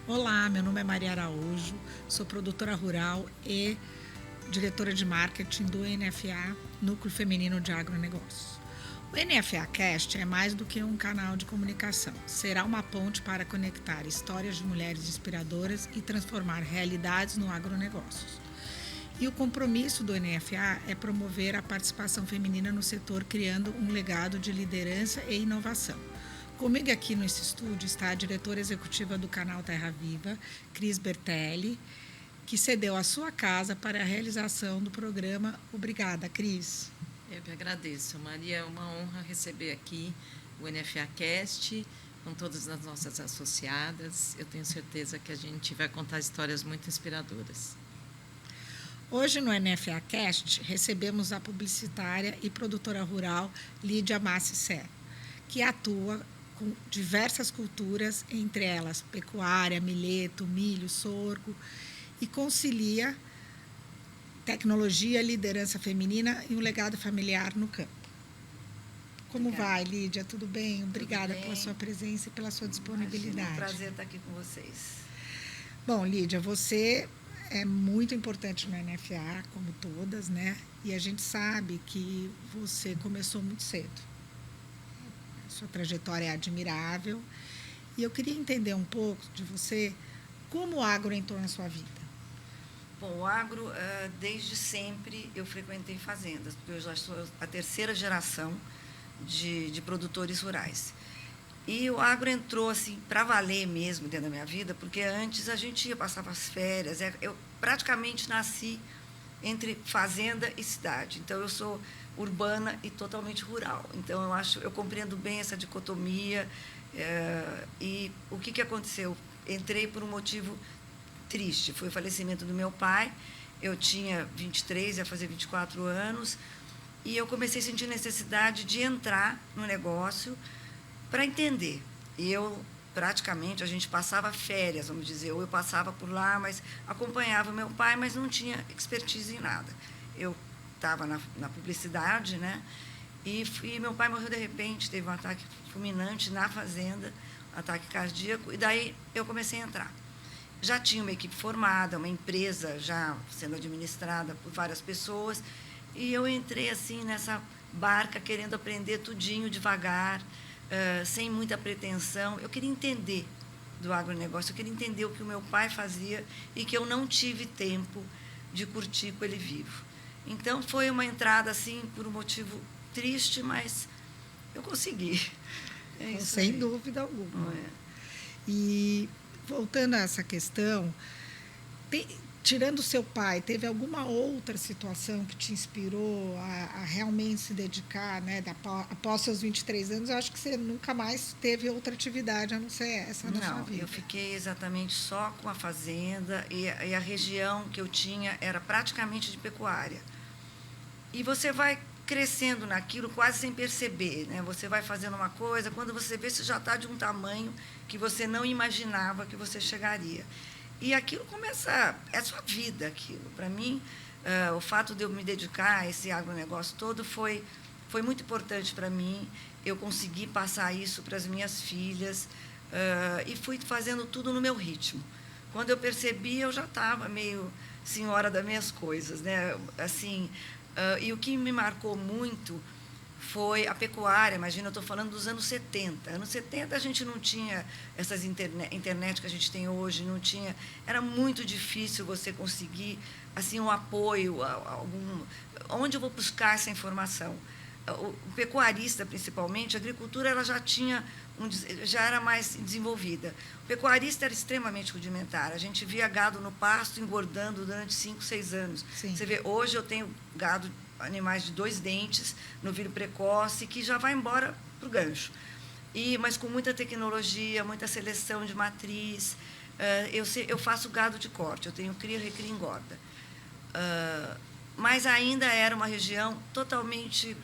Olá, meu nome é Maria Araújo, sou produtora rural e diretora de marketing do NFA, Núcleo Feminino de Agronegócios. O NFA Cast é mais do que um canal de comunicação. Será uma ponte para conectar histórias de mulheres inspiradoras e transformar realidades no agronegócios. E o compromisso do NFA é promover a participação feminina no setor, criando um legado de liderança e inovação. Comigo aqui nesse estúdio está a diretora executiva do canal Terra Viva, Cris Bertelli, que cedeu a sua casa para a realização do programa. Obrigada, Cris. Eu que agradeço, Maria. É uma honra receber aqui o NFA Cast com todas as nossas associadas. Eu tenho certeza que a gente vai contar histórias muito inspiradoras. Hoje no NFA Cast recebemos a publicitária e produtora rural Lídia Massi Serra, que atua com diversas culturas, entre elas pecuária, milheto, milho, sorgo, e concilia tecnologia, liderança feminina e um legado familiar no campo. Como vai, Lídia? Tudo bem? Obrigada pela sua presença e pela sua disponibilidade. É um prazer estar aqui com vocês. Bom, Lídia, você é muito importante no NFA, como todas, né? E a gente sabe que você começou muito cedo. Sua trajetória é admirável. E eu queria entender um pouco de você como o agro entrou na sua vida. Bom, o agro, desde sempre eu frequentei fazendas, porque eu já sou a terceira geração de produtores rurais. E o agro entrou assim para valer mesmo dentro da minha vida, porque antes a gente ia, passava as férias. Eu praticamente nasci entre fazenda e cidade. Então eu sou urbana e totalmente rural. Então eu compreendo bem essa dicotomia. E o que aconteceu? Entrei por um motivo triste. Foi o falecimento do meu pai. Eu tinha 23, ia fazer 24 anos, e eu comecei a sentir necessidade de entrar no negócio para entender. E praticamente, a gente passava férias, vamos dizer, ou eu passava por lá, mas acompanhava meu pai, mas não tinha expertise em nada. Eu estava na publicidade, né? E meu pai morreu de repente, teve um ataque fulminante na fazenda, ataque cardíaco, e daí eu comecei a entrar. Já tinha uma equipe formada, uma empresa já sendo administrada por várias pessoas, e eu entrei assim nessa barca, querendo aprender tudinho devagar, sem muita pretensão. Eu queria entender do agronegócio, eu queria entender o que o meu pai fazia e que eu não tive tempo de curtir com ele vivo. Então, foi uma entrada assim por um motivo triste, mas eu consegui. Sem dúvida alguma. E voltando a essa questão, tirando seu pai, teve alguma outra situação que te inspirou a realmente se dedicar, né? Após seus 23 anos, eu acho que você nunca mais teve outra atividade, a não ser essa na sua vida. Não, eu fiquei exatamente só com a fazenda, e a região que eu tinha era praticamente de pecuária. E você vai crescendo naquilo quase sem perceber, né? Você vai fazendo uma coisa, quando você vê, você já está de um tamanho que você não imaginava que você chegaria. E aquilo começa, é sua vida aquilo. Para mim, o fato de eu me dedicar a esse agronegócio todo foi muito importante para mim. Eu consegui passar isso para as minhas filhas, e fui fazendo tudo no meu ritmo. Quando eu percebi, eu já estava meio senhora das minhas coisas, né? Assim, e o que me marcou muito foi a pecuária. Imagina, eu estou falando dos anos 70. Anos 70 a gente não tinha essas internet que a gente tem hoje, não tinha. Era muito difícil você conseguir assim um apoio, onde eu vou buscar essa informação. O pecuarista, principalmente, a agricultura ela já era mais desenvolvida. O pecuarista era extremamente rudimentar. A gente via gado no pasto engordando durante 5, 6 anos. Sim. Você vê, hoje eu tenho gado, animais de 2 dentes, novilho precoce, que já vai embora para o gancho. Mas com muita tecnologia, muita seleção de matriz. Eu faço gado de corte, eu tenho cria, recria e engorda. Mas ainda era uma região totalmente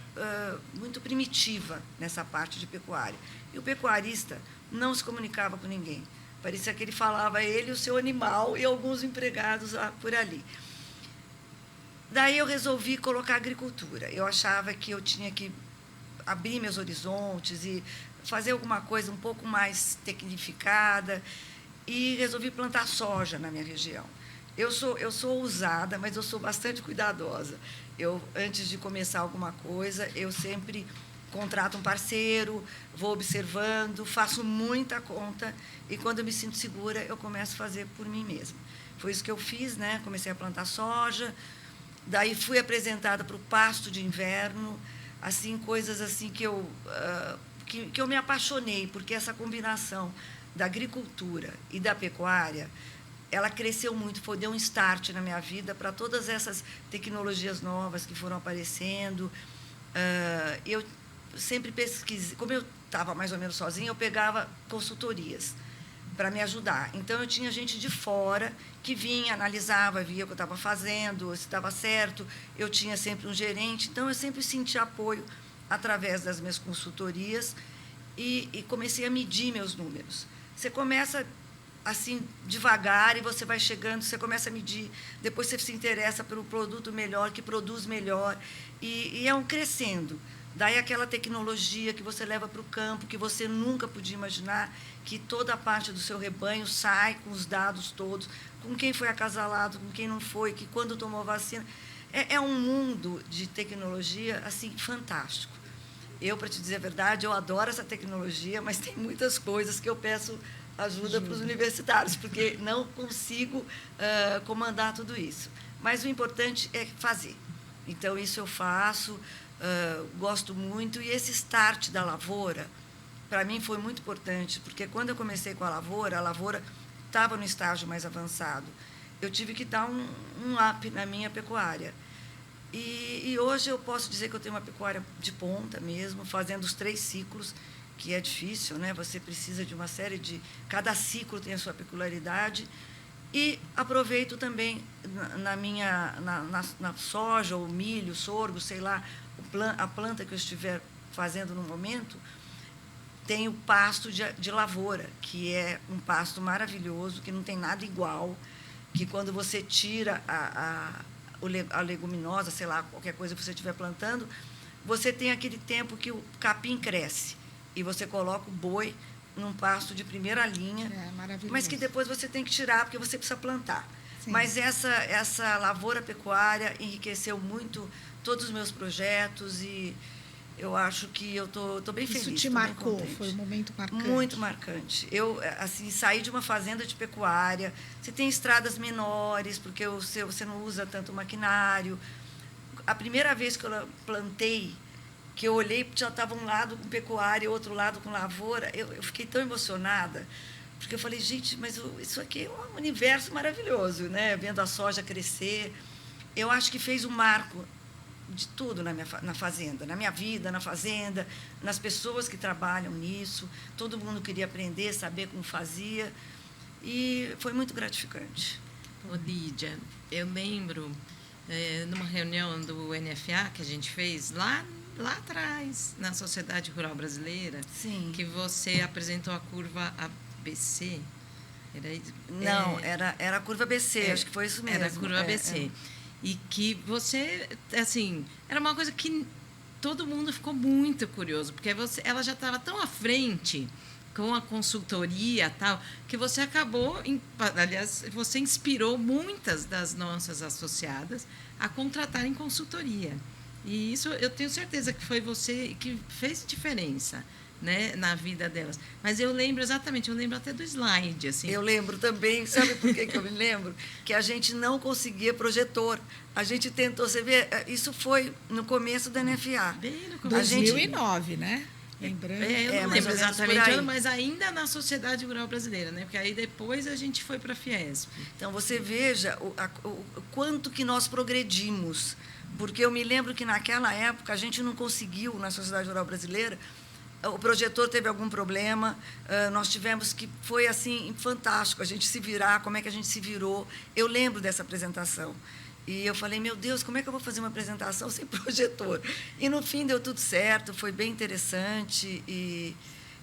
muito primitiva nessa parte de pecuária. E o pecuarista não se comunicava com ninguém. Parecia que ele falava ele, o seu animal e alguns empregados por ali. Daí eu resolvi colocar agricultura. Eu achava que eu tinha que abrir meus horizontes e fazer alguma coisa um pouco mais tecnificada. e resolvi plantar soja na minha região. Eu sou ousada, mas eu sou bastante cuidadosa. Antes de começar alguma coisa, eu sempre contrato um parceiro, vou observando, faço muita conta e, quando eu me sinto segura, eu começo a fazer por mim mesma. Foi isso que eu fiz, né? Comecei a plantar soja, daí fui apresentada para o pasto de inverno, assim, coisas assim que eu me apaixonei, porque essa combinação da agricultura e da pecuária, ela cresceu muito, deu um start na minha vida para todas essas tecnologias novas que foram aparecendo. Eu sempre pesquisei, como eu estava mais ou menos sozinha, eu pegava consultorias para me ajudar. Então, eu tinha gente de fora que vinha, analisava, via o que eu estava fazendo, se estava certo. Eu tinha sempre um gerente, então eu sempre senti apoio através das minhas consultorias e comecei a medir meus números. Você começa assim, devagar, e você vai chegando, você começa a medir, depois você se interessa pelo produto melhor, que produz melhor, e é um crescendo. Daí aquela tecnologia que você leva para o campo, que você nunca podia imaginar, que toda a parte do seu rebanho sai com os dados todos, com quem foi acasalado, com quem não foi, que quando tomou vacina. É um mundo de tecnologia assim fantástico. Eu, para te dizer a verdade, eu adoro essa tecnologia, mas tem muitas coisas que eu peço ajuda para os universitários, porque não consigo comandar tudo isso. Mas o importante é fazer. Então, isso eu faço, gosto muito. E esse start da lavoura, para mim, foi muito importante, porque quando eu comecei com a lavoura estava no estágio mais avançado. Eu tive que dar um up na minha pecuária. E hoje eu posso dizer que eu tenho uma pecuária de ponta mesmo, fazendo os 3 ciclos, que é difícil, né? Você precisa de uma série de... Cada ciclo tem a sua peculiaridade. E aproveito também na soja, ou milho, sorgo, sei lá, a planta que eu estiver fazendo no momento, tem o pasto de lavoura, que é um pasto maravilhoso, que não tem nada igual, que quando você tira a leguminosa, sei lá, qualquer coisa que você estiver plantando, você tem aquele tempo que o capim cresce. E você coloca o boi num pasto de primeira linha, mas que depois você tem que tirar, porque você precisa plantar. Sim. Mas essa lavoura pecuária enriqueceu muito todos os meus projetos e eu acho que eu tô bem feliz. Isso te marcou? Foi um momento marcante? Muito marcante. Eu, assim, saí de uma fazenda de pecuária, você tem estradas menores, porque você não usa tanto maquinário. A primeira vez que eu plantei, que eu olhei, já estava um lado com pecuária e outro lado com lavoura, eu fiquei tão emocionada, porque eu falei, gente, mas isso aqui é um universo maravilhoso, né? Vendo a soja crescer. Eu acho que fez um marco de tudo na fazenda, na minha vida, na fazenda, nas pessoas que trabalham nisso. Todo mundo queria aprender, saber como fazia, e foi muito gratificante. Ô, Lídia, eu lembro, numa reunião do NFA que a gente fez lá atrás, na Sociedade Rural Brasileira, sim, que você apresentou a curva ABC. Não, era a curva ABC, acho que foi isso mesmo. Era a curva ABC. E que você, assim, era uma coisa que todo mundo ficou muito curioso, porque ela já estava tão à frente com a consultoria e tal, que você acabou, aliás, você inspirou muitas das nossas associadas a contratarem consultoria. E isso eu tenho certeza que foi você que fez diferença, né, na vida delas. Mas eu lembro até do slide. Assim. Eu lembro também, sabe por que eu me lembro? Que a gente não conseguia projetor. A gente tentou, você vê, isso foi no começo da NFA. Bem no começo. 2009, né? Lembrando. Eu não lembro exatamente, mas ainda na Sociedade Rural Brasileira, né? Porque aí depois a gente foi para a Fiesp. Então, você veja o quanto que nós progredimos. Porque eu me lembro que, naquela época, a gente não conseguiu, na Sociedade Rural Brasileira, o projetor teve algum problema, nós tivemos que... Foi, assim, fantástico, a gente se virar, como é que a gente se virou. Eu lembro dessa apresentação. E eu falei, meu Deus, como é que eu vou fazer uma apresentação sem projetor? E, no fim, deu tudo certo, foi bem interessante e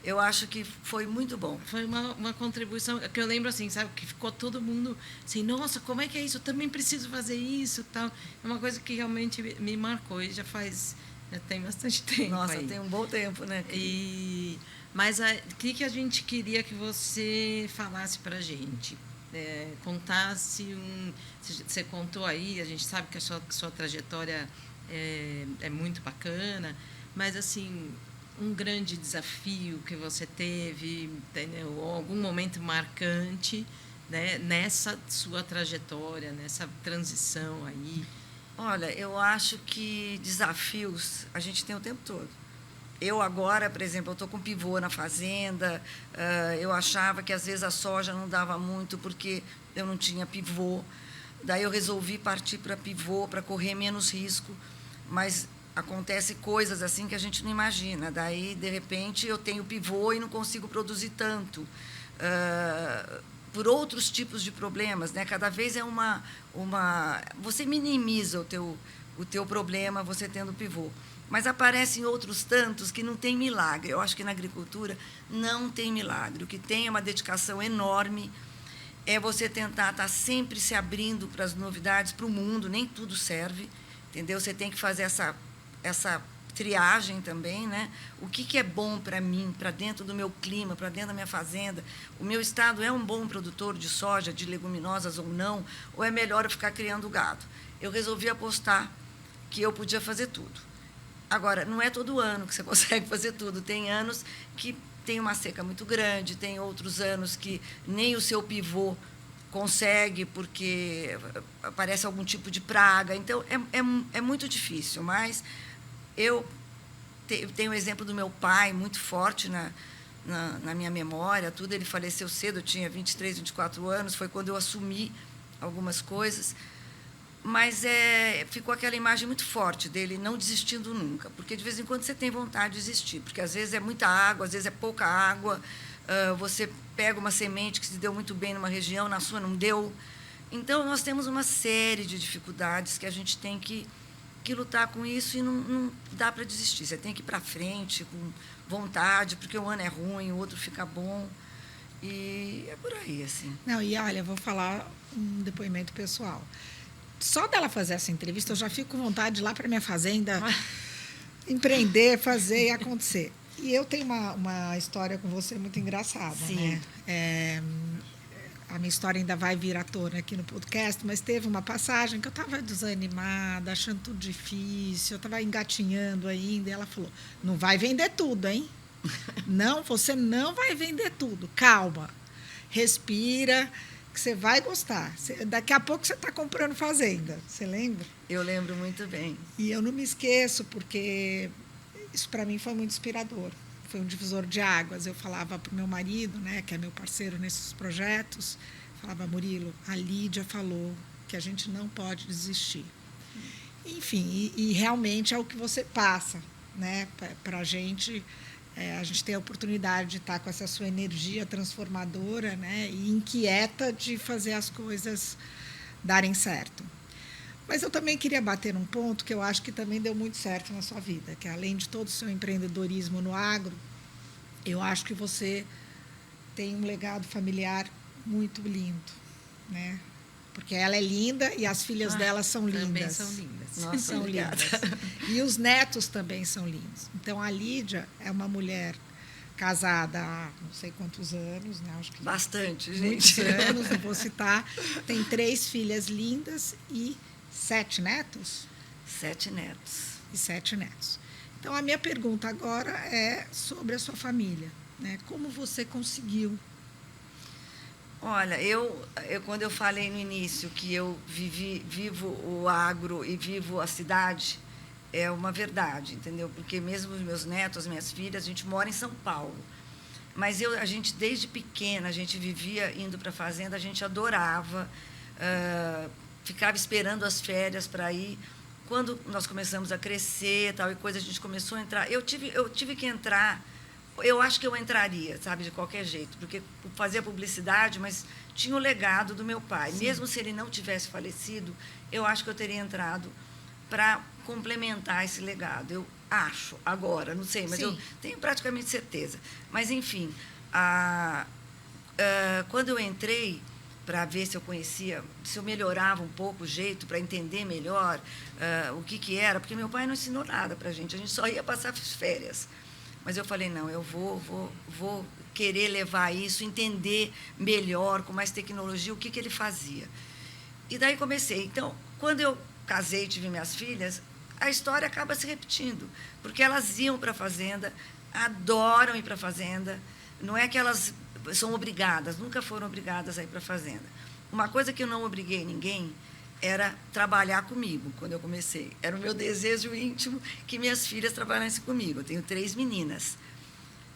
eu acho que foi muito bom. Foi uma contribuição que eu lembro, assim, sabe, que ficou todo mundo assim, nossa, como é que é isso? Eu também preciso fazer isso, tal. É uma coisa que realmente me marcou e já tem bastante tempo. Nossa, aí. tem um bom tempo, né? Mas o que a gente queria que você falasse para a gente? Contasse Você contou aí, a gente sabe que a sua trajetória é muito bacana, mas assim, um grande desafio que você teve, entendeu? Ou algum momento marcante, né, nessa sua trajetória, nessa transição aí. Olha, eu acho que desafios a gente tem o tempo todo. Eu agora, por exemplo, eu estou com pivô na fazenda, eu achava que às vezes a soja não dava muito porque eu não tinha pivô. Daí eu resolvi partir para pivô para correr menos risco, mas acontece coisas assim que a gente não imagina. Daí, de repente, eu tenho pivô e não consigo produzir tanto. Por outros tipos de problemas, né? Cada vez é você minimiza o teu problema você tendo pivô. Mas aparecem outros tantos que não tem milagre. Eu acho que na agricultura não tem milagre. O que tem é uma dedicação enorme, é você tentar estar sempre se abrindo para as novidades, para o mundo, nem tudo serve, entendeu? Você tem que fazer essa triagem também, né? O que é bom para mim, para dentro do meu clima, para dentro da minha fazenda? O meu estado é um bom produtor de soja, de leguminosas ou não? Ou é melhor eu ficar criando gado? Eu resolvi apostar que eu podia fazer tudo. Agora, não é todo ano que você consegue fazer tudo. Tem anos que tem uma seca muito grande, tem outros anos que nem o seu pivô consegue porque aparece algum tipo de praga. Então, é muito difícil, mas eu tenho o exemplo do meu pai, muito forte na minha memória. Tudo. Ele faleceu cedo, eu tinha 23, 24 anos, foi quando eu assumi algumas coisas. Mas ficou aquela imagem muito forte dele não desistindo nunca, porque de vez em quando você tem vontade de desistir, porque às vezes é muita água, às vezes é pouca água, você pega uma semente que se deu muito bem numa região, na sua não deu. Então, nós temos uma série de dificuldades que a gente tem que lutar com isso e não dá para desistir. Você tem que ir para frente com vontade, porque um ano é ruim, o outro fica bom. E é por aí, assim. Não, e olha, eu vou falar um depoimento pessoal. Só dela fazer essa entrevista, eu já fico com vontade de ir lá para minha fazenda, empreender, fazer e acontecer. E eu tenho uma história com você muito engraçada, Sim. né? A minha história ainda vai vir à tona aqui no podcast, mas teve uma passagem que eu estava desanimada, achando tudo difícil, eu estava engatinhando ainda, e ela falou, não vai vender tudo, hein? Não, você não vai vender tudo. Calma, respira, que você vai gostar. Daqui a pouco você está comprando fazenda. Você lembra? Eu lembro muito bem. E eu não me esqueço, porque isso para mim foi muito inspirador. Foi um divisor de águas. Eu falava para o meu marido, né, que é meu parceiro nesses projetos, falava, Murilo, a Lídia falou que a gente não pode desistir. Enfim, e realmente é o que você passa, né, para a gente tem a oportunidade de estar com essa sua energia transformadora, né, e inquieta de fazer as coisas darem certo. Mas eu também queria bater num ponto que eu acho que também deu muito certo na sua vida, que além de todo o seu empreendedorismo no agro, eu acho que você tem um legado familiar muito lindo, né? Porque ela é linda e as filhas dela são lindas. Também são lindas. Nossa, são obrigada. lindas. E os netos também são lindos. Então, a Lídia é uma mulher casada há não sei quantos anos, né? Acho que Bastante, muitos gente. anos, não vou citar. Tem 3 filhas lindas e 7 netos? 7 netos. E 7 netos. Então, a minha pergunta agora é sobre a sua família, né? Como você conseguiu? Olha, quando eu falei no início que eu vivo o agro e vivo a cidade, é uma verdade, entendeu? Porque mesmo os meus netos, as minhas filhas, a gente mora em São Paulo. Mas a gente, desde pequena, a gente vivia indo para a fazenda, a gente adorava, ficava esperando as férias para ir. Quando nós começamos a crescer, tal e coisa, a gente começou a entrar. Eu tive que entrar. Eu acho que eu entraria, sabe, de qualquer jeito, porque fazia publicidade, mas tinha o legado do meu pai. Sim. Mesmo se ele não tivesse falecido, eu acho que eu teria entrado para complementar esse legado. Eu acho, agora, não sei, mas Sim. eu tenho praticamente certeza. Mas, enfim, quando eu entrei para ver se eu conhecia, se eu melhorava um pouco o jeito, para entender melhor o que era, porque meu pai não ensinou nada para a gente só ia passar férias. Mas eu falei, não, eu vou querer levar isso, entender melhor, com mais tecnologia, o que ele fazia. E daí comecei. Então, quando eu casei e tive minhas filhas, a história acaba se repetindo, porque elas iam para a fazenda, adoram ir para a fazenda, não é que elas são obrigadas, nunca foram obrigadas a ir para a fazenda. Uma coisa que eu não obriguei ninguém era trabalhar comigo, quando eu comecei. Era o meu desejo íntimo que minhas filhas trabalhassem comigo. Eu tenho 3 meninas.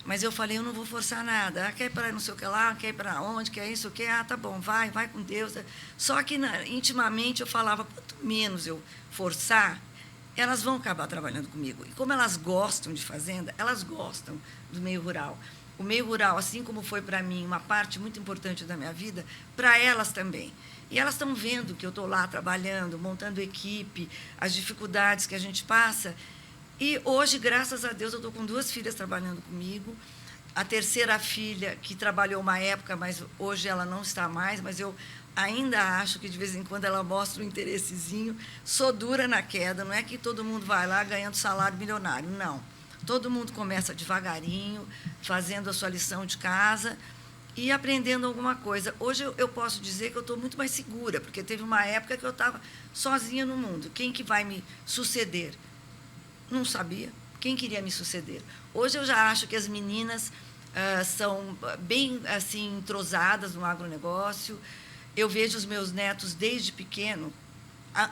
Mas eu falei, eu não vou forçar nada. Quer ir para não sei o que lá, quer ir para onde, quer isso, o que? Tá bom, vai com Deus. Só que, intimamente, eu falava, quanto menos eu forçar, elas vão acabar trabalhando comigo. E como elas gostam de fazenda, elas gostam do meio rural. O meio rural, assim como foi para mim uma parte muito importante da minha vida, para elas também. E elas estão vendo que eu estou lá trabalhando, montando equipe, as dificuldades que a gente passa. E hoje, graças a Deus, eu estou com 2 filhas trabalhando comigo. A terceira filha, que trabalhou uma época, mas hoje ela não está mais, mas eu ainda acho que, de vez em quando, ela mostra um interessezinho. Sou dura na queda, não é que todo mundo vai lá ganhando salário milionário, não. Todo mundo começa devagarinho, fazendo a sua lição de casa e aprendendo alguma coisa. Hoje eu posso dizer que eu estou muito mais segura, porque teve uma época que eu estava sozinha no mundo. Quem que vai me suceder? Não sabia. Quem queria me suceder? Hoje eu já acho que as meninas são bem assim entrosadas no agronegócio. Eu vejo os meus netos desde pequeno,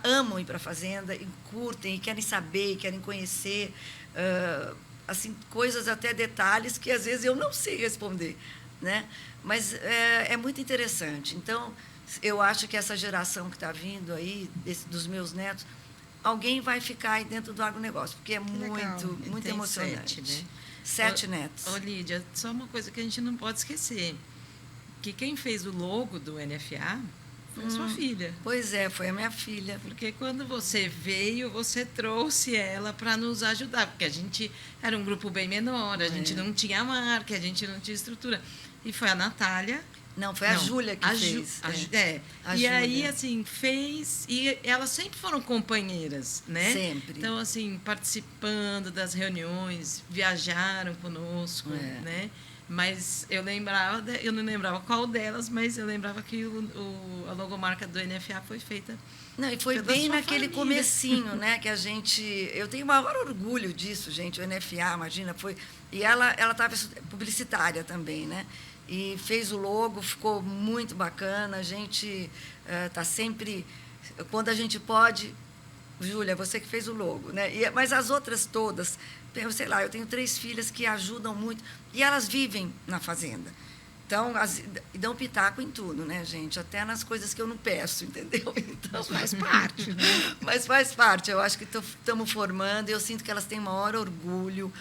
amam ir para a fazenda, e curtem, e querem saber, e querem conhecer, assim, coisas, até detalhes que às vezes eu não sei responder, né? Mas é muito interessante. Então, eu acho que essa geração que está vindo aí, dos meus netos, alguém vai ficar aí dentro do agronegócio, porque é muito emocionante. 7, né? 7 netos. Ô, Lídia, só uma coisa que a gente não pode esquecer, que quem fez o logo do NFA foi a sua filha. Pois é, foi a minha filha. Porque quando você veio, você trouxe ela para nos ajudar, porque a gente era um grupo bem menor, a gente não tinha marca, a gente não tinha estrutura. E foi a Natália. Não, foi a Júlia que fez. E Júlia. aí, assim, fez... E elas sempre foram companheiras, né? Sempre. Então, assim, participando das reuniões, viajaram conosco, né? Mas eu não lembrava qual delas, mas eu lembrava que a logomarca do NFA foi feita. Não, e foi bem naquele comecinho, né, que a gente... Eu tenho o maior orgulho disso, gente, o NFA, imagina, foi... E ela estava publicitária também, né? E fez o logo, ficou muito bacana. A gente está sempre... Quando a gente pode... Júlia, você que fez o logo, né? Mas as outras todas, sei lá, eu tenho 3 filhas que ajudam muito, e elas vivem na fazenda. Então, dão pitaco em tudo, né, gente? Até nas coisas que eu não peço, entendeu? Então, mas faz parte, né? Mas faz parte. Eu acho que estamos formando, e eu sinto que elas têm maior orgulho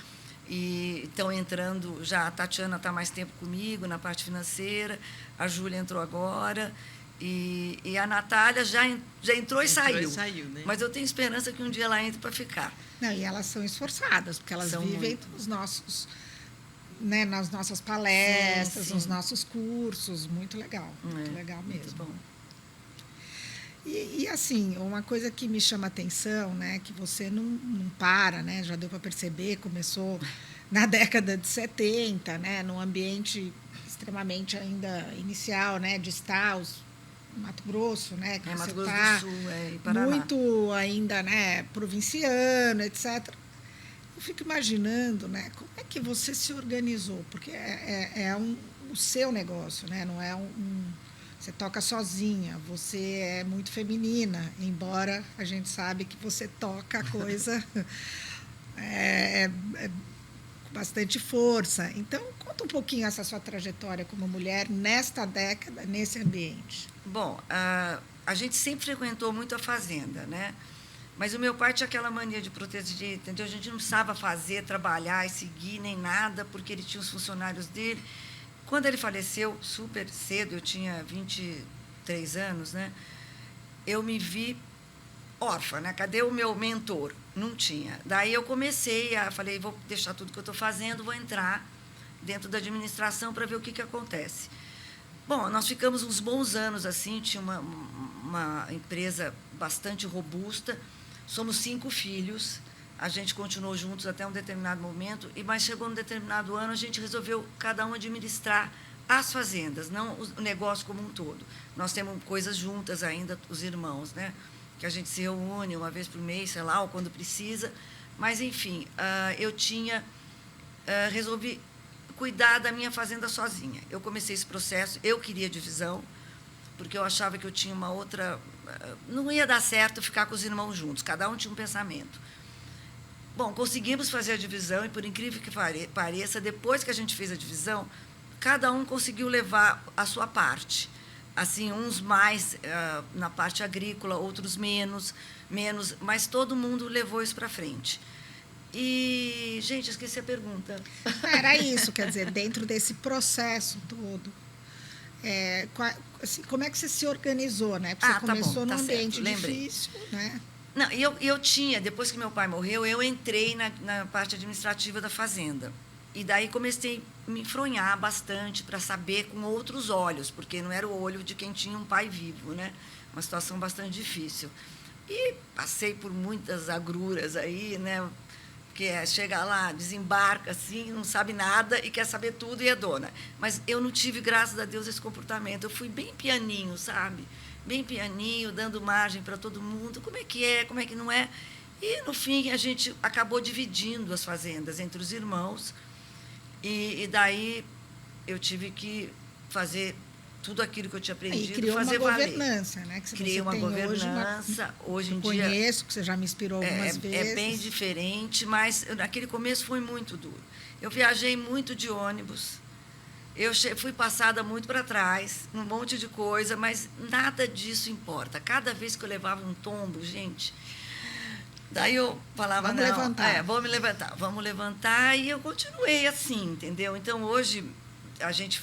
e estão entrando já. A Tatiana está mais tempo comigo na parte financeira, a Júlia entrou agora, e a Natália já entrou e saiu. Né? Mas eu tenho esperança que um dia ela entre para ficar. Não, e elas são esforçadas, porque elas vivem nos nossos... Né, nas nossas palestras, nos nossos cursos, muito legal mesmo. Muito bom. E assim, uma coisa que me chama a atenção, né, que você não para, né, já deu para perceber, começou na década de 70, né, num ambiente extremamente ainda inicial, né, de Staus, Mato Grosso, né, que Mato você Grosso está do Sul, e Paraná. Muito ainda, né, provinciano, etc. Eu fico imaginando, né, como é que você se organizou, porque o seu negócio, né, não é você toca sozinha, você é muito feminina, embora a gente sabe que você toca a coisa com bastante força. Então, conta um pouquinho essa sua trajetória como mulher nesta década, nesse ambiente. Bom, a gente sempre frequentou muito a fazenda, né? Mas o meu pai tinha aquela mania de proteger, entendeu? A gente não precisava fazer, trabalhar e seguir, nem nada, porque ele tinha os funcionários dele. Quando ele faleceu, super cedo, eu tinha 23 anos, né? Eu me vi órfã, né? Cadê o meu mentor? Não tinha. Daí eu falei, vou deixar tudo que eu estou fazendo, vou entrar dentro da administração para ver o que acontece. Bom, nós ficamos uns bons anos assim, tinha uma empresa bastante robusta. Somos 5 filhos, A gente continuou juntos até um determinado momento, mas chegou um determinado ano, a gente resolveu cada um administrar as fazendas, não o negócio como um todo. Nós temos coisas juntas ainda, os irmãos, né? Que a gente se reúne uma vez por mês, sei lá, ou quando precisa. Mas, enfim, eu resolvi cuidar da minha fazenda sozinha. Eu comecei esse processo, eu queria divisão, porque eu achava que eu tinha uma outra... Não ia dar certo ficar com os irmãos juntos, cada um tinha um pensamento. Bom, conseguimos fazer a divisão e, por incrível que pareça, depois que a gente fez a divisão, cada um conseguiu levar a sua parte. Assim, uns mais na parte agrícola, outros menos, mas todo mundo levou isso para frente. E, gente, esqueci a pergunta. Era isso, quer dizer, dentro desse processo todo, assim, como é que você se organizou, né? Porque você começou num ambiente difícil, né? Não, eu tinha, depois que meu pai morreu, eu entrei na parte administrativa da fazenda. E daí comecei a me enfronhar bastante para saber com outros olhos, porque não era o olho de quem tinha um pai vivo, né? Uma situação bastante difícil. E passei por muitas agruras aí, né? Que chega lá, desembarca assim, não sabe nada e quer saber tudo e é dona. Mas eu não tive, graças a Deus, esse comportamento. Eu fui bem pianinho, sabe? Bem pianinho, dando margem para todo mundo. Como é que não é? E, no fim, a gente acabou dividindo as fazendas entre os irmãos. E daí eu tive que fazer tudo aquilo que eu tinha aprendido, criou fazer uma valer. governança, né? Que Criei uma governança. Hoje em dia... Conheço, que você já me inspirou algumas vezes. É bem diferente, mas naquele começo foi muito duro. Eu viajei muito de ônibus, eu fui passada muito para trás, um monte de coisa, mas nada disso importa. Cada vez que eu levava um tombo, gente... Daí eu falava, vamos levantar, e eu continuei assim, entendeu? Então, hoje,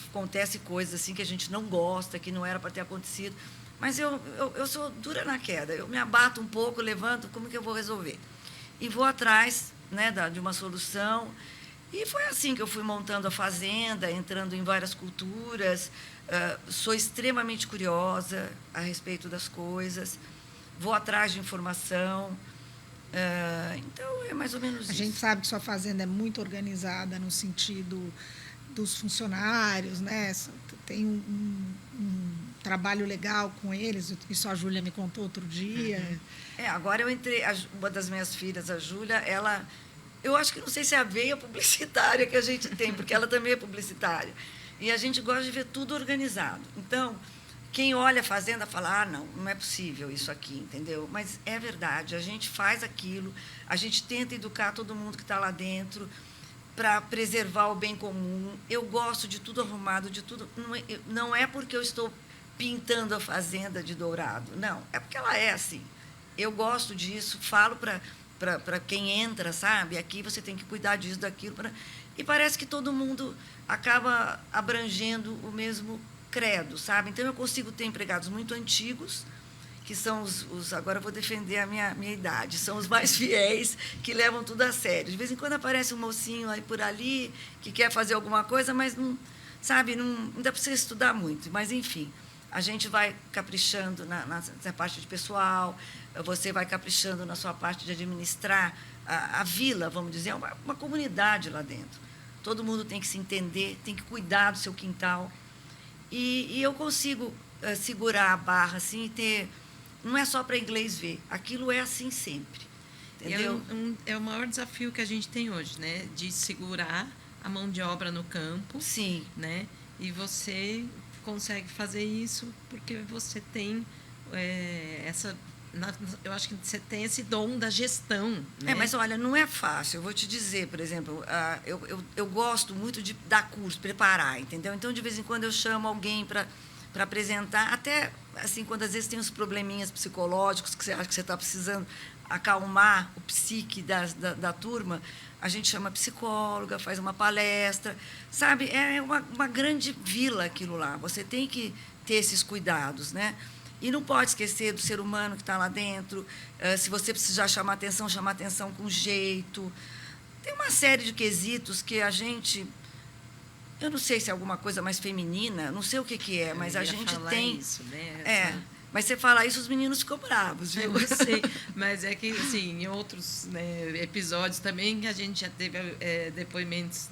acontece coisas assim que a gente não gosta, que não era para ter acontecido, mas eu sou dura na queda, eu me abato um pouco, levanto, como que eu vou resolver? E vou atrás, né, de uma solução, e foi assim que eu fui montando a fazenda, entrando em várias culturas, sou extremamente curiosa a respeito das coisas, vou atrás de informação. Então, é mais ou menos isso. A gente sabe que sua fazenda é muito organizada no sentido dos funcionários, né? Tem um trabalho legal com eles, isso a Júlia me contou outro dia. Agora eu entrei, uma das minhas filhas, a Júlia, eu acho que não sei se é a veia publicitária que a gente tem, porque ela também é publicitária. E a gente gosta de ver tudo organizado. Então, quem olha a fazenda fala, não é possível isso aqui, entendeu? Mas é verdade, a gente faz aquilo, a gente tenta educar todo mundo que está lá dentro para preservar o bem comum. Eu gosto de tudo arrumado, de tudo. Não é porque eu estou pintando a fazenda de dourado, não, é porque ela é assim. Eu gosto disso, falo para quem entra, sabe? Aqui você tem que cuidar disso, daquilo. E parece que todo mundo acaba abrangendo o mesmo credo, sabe? Então, eu consigo ter empregados muito antigos, que são agora eu vou defender a minha idade, são os mais fiéis, que levam tudo a sério. De vez em quando aparece um mocinho aí por ali, que quer fazer alguma coisa, mas não, sabe, não dá para você estudar muito. Mas, enfim, a gente vai caprichando na parte de pessoal, você vai caprichando na sua parte de administrar a vila, vamos dizer, uma comunidade lá dentro. Todo mundo tem que se entender, tem que cuidar do seu quintal. E eu consigo segurar a barra assim, e ter... Não é só para inglês ver, aquilo é assim sempre. Entendeu? É o maior desafio que a gente tem hoje, né? De segurar a mão de obra no campo. Sim. Né? E você consegue fazer isso porque você tem eu acho que você tem esse dom da gestão. Né? Mas olha, não é fácil. Eu vou te dizer, por exemplo, eu gosto muito de dar curso, preparar, entendeu? Então, de vez em quando, eu chamo alguém para apresentar, até assim, quando às vezes tem uns probleminhas psicológicos que você acha que você está precisando acalmar o psique da turma, a gente chama psicóloga, faz uma palestra, sabe? É uma grande vila aquilo lá. Você tem que ter esses cuidados, né? E não pode esquecer do ser humano que está lá dentro. Se você precisar chamar atenção com jeito. Tem uma série de quesitos que a gente... Eu não sei se é alguma coisa mais feminina, não sei o que é, mas a gente tem... Isso, né? Mas você fala isso, os meninos ficam bravos, viu? Eu sei, mas é que, assim, em outros, né, episódios também, a gente já teve depoimentos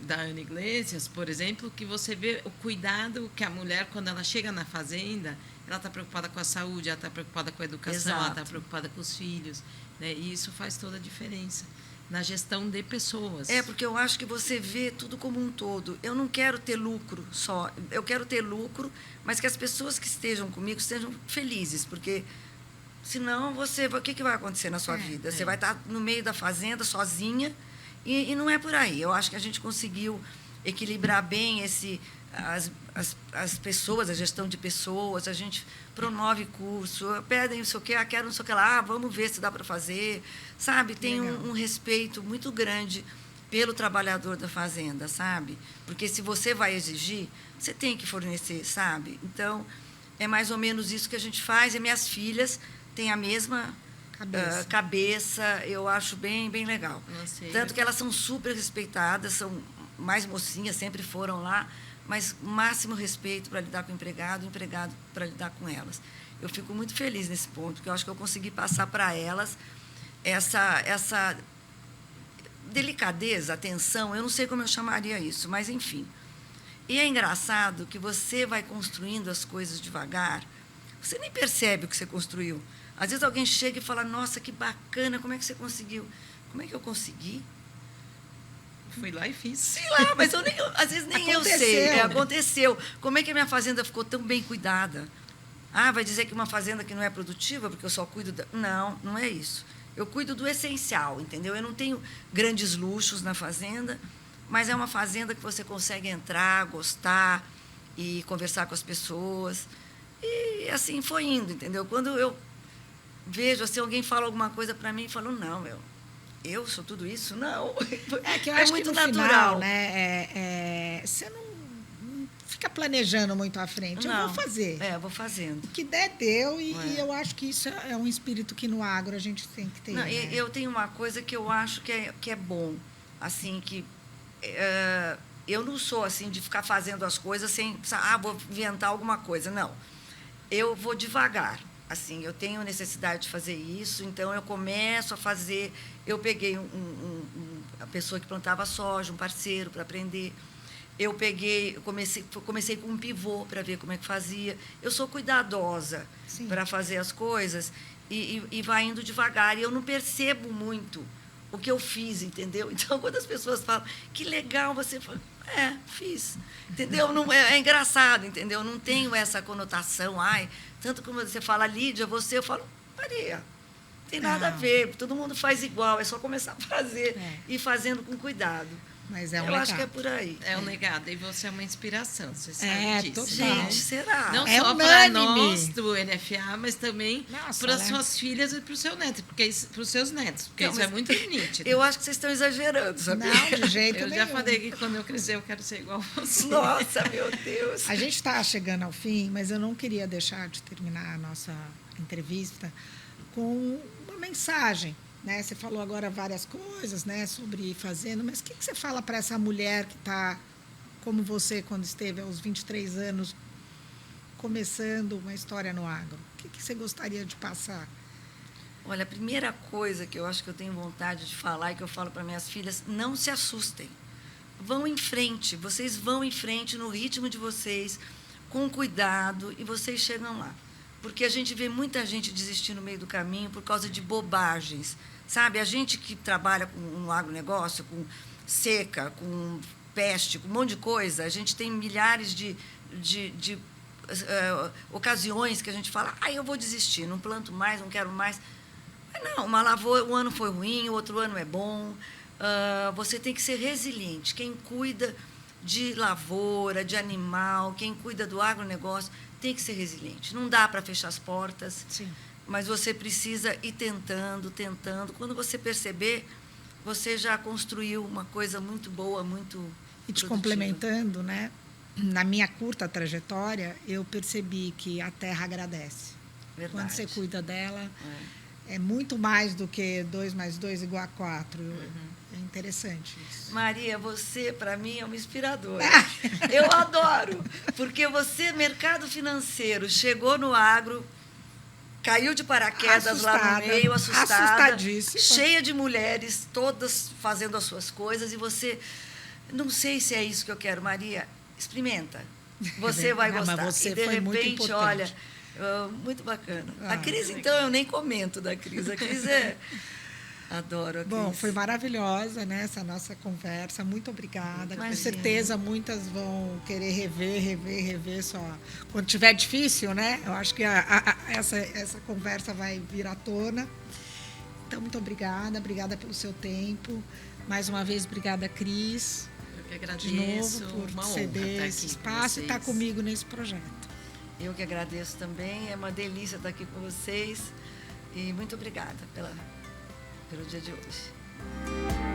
da Ana Iglesias, por exemplo, que você vê o cuidado que a mulher, quando ela chega na fazenda, ela está preocupada com a saúde, ela está preocupada com a educação, ela está preocupada com os filhos, né? E isso faz toda a diferença na gestão de pessoas. Porque eu acho que você vê tudo como um todo. Eu não quero ter lucro só, eu quero ter lucro, mas que as pessoas que estejam comigo estejam felizes, porque senão o que vai acontecer na sua vida? Você vai estar no meio da fazenda sozinha e não é por aí. Eu acho que a gente conseguiu equilibrar bem as pessoas, a gestão de pessoas, a gente promove curso, pedem não sei o que, quero não sei o que lá, vamos ver se dá para fazer, sabe? Tem um respeito muito grande pelo trabalhador da fazenda, sabe? Porque se você vai exigir, você tem que fornecer, sabe? Então, é mais ou menos isso que a gente faz, e minhas filhas têm a mesma cabeça, eu acho bem, bem legal. Tanto que elas são super respeitadas, são mais mocinhas, sempre foram lá, mas máximo respeito para lidar com o empregado para lidar com elas. Eu fico muito feliz nesse ponto, porque eu acho que eu consegui passar para elas essa delicadeza, atenção, eu não sei como eu chamaria isso, mas enfim. E é engraçado que você vai construindo as coisas devagar, você nem percebe o que você construiu. Às vezes alguém chega e fala, nossa, que bacana, como é que você conseguiu? Como é que eu consegui? Fui lá e fiz. Sei lá, mas às vezes nem eu sei. Aconteceu. Como é que a minha fazenda ficou tão bem cuidada? Vai dizer que uma fazenda que não é produtiva, porque eu só cuido da... Não, não é isso. Eu cuido do essencial, entendeu? Eu não tenho grandes luxos na fazenda, mas é uma fazenda que você consegue entrar, gostar e conversar com as pessoas. E assim foi indo, entendeu? Quando eu vejo, assim, alguém fala alguma coisa para mim, eu falo, não, eu sou tudo isso? Não. Que eu acho muito que no natural. Final, né? Você não fica planejando muito à frente. Não, eu vou fazer. Vou fazendo. O que der, deu. E eu acho que isso é um espírito que no agro a gente tem que ter. Não, né? Eu tenho uma coisa que eu acho que é bom. Assim, que eu não sou assim de ficar fazendo as coisas sem... vou inventar alguma coisa. Não. Eu vou devagar. Assim, eu tenho necessidade de fazer isso, então eu começo a fazer. Eu peguei a pessoa que plantava soja, um parceiro para aprender. Eu comecei com um pivô para ver como é que fazia. Eu sou cuidadosa para fazer as coisas e vai indo devagar. E eu não percebo muito o que eu fiz, entendeu? Então, quando as pessoas falam, que legal, você fala, fiz. Entendeu? Não, é engraçado, entendeu? Não tenho essa conotação, tanto como você fala, Lídia, eu falo, Maria, não tem nada a ver, todo mundo faz igual, é só começar a fazer e fazendo com cuidado. Mas eu acho que é por aí. É um legado, e você é uma inspiração, você sabe disso. Gente, será? Não só para nós do NFA, mas também para as suas filhas e para o seu neto, para os seus netos, porque isso é muito nítido. Eu acho que vocês estão exagerando, sabe? Não, de jeito nenhum. Eu já falei que quando eu crescer eu quero ser igual a você. Nossa, meu Deus. A gente está chegando ao fim, mas eu não queria deixar de terminar a nossa entrevista com uma mensagem. Né? Você falou agora várias coisas, né, sobre fazenda, mas o que você fala para essa mulher que está, como você, quando esteve aos 23 anos, começando uma história no agro? O que você gostaria de passar? Olha, a primeira coisa que eu acho que eu tenho vontade de falar e que eu falo para minhas filhas, não se assustem. Vão em frente, vocês vão em frente no ritmo de vocês, com cuidado, e vocês chegam lá. Porque a gente vê muita gente desistir no meio do caminho por causa de bobagens. Sabe, a gente que trabalha no agronegócio, com seca, com peste, com um monte de coisa, a gente tem milhares de ocasiões que a gente fala, eu vou desistir, não planto mais, não quero mais. Mas não, uma lavoura, um ano foi ruim, o outro ano é bom. Você tem que ser resiliente. Quem cuida de lavoura, de animal, quem cuida do agronegócio, tem que ser resiliente. Não dá para fechar as portas. Sim. Mas você precisa ir tentando. Quando você perceber, você já construiu uma coisa muito boa, muito E te produtiva. Complementando, né? Na minha curta trajetória, eu percebi que a terra agradece. Verdade. Quando você cuida dela, é muito mais do que 2 mais 2 igual a 4. É interessante isso. Maria, você, para mim, é uma inspiradora. Eu adoro, porque você, mercado financeiro, chegou no agro, caiu de paraquedas lá no meio, assustadíssima, cheia de mulheres, todas fazendo as suas coisas, e você, não sei se é isso que eu quero, Maria, experimenta. Você vai gostar. Mas você e, de foi repente, muito importante. olha, muito bacana. A Cris, então, eu nem comento da Cris. A Cris adoro a Cris. Bom, foi maravilhosa, né, essa nossa conversa. Muito obrigada. Imagina. Com certeza muitas vão querer rever só. Quando tiver difícil, né? Eu acho que essa conversa vai vir à tona. Então, muito obrigada. Obrigada pelo seu tempo. Mais uma vez, obrigada, Cris. Eu que agradeço. De novo, por ceder esse espaço e estar comigo nesse projeto. Eu que agradeço também. É uma delícia estar aqui com vocês. E muito obrigada pelo dia de hoje.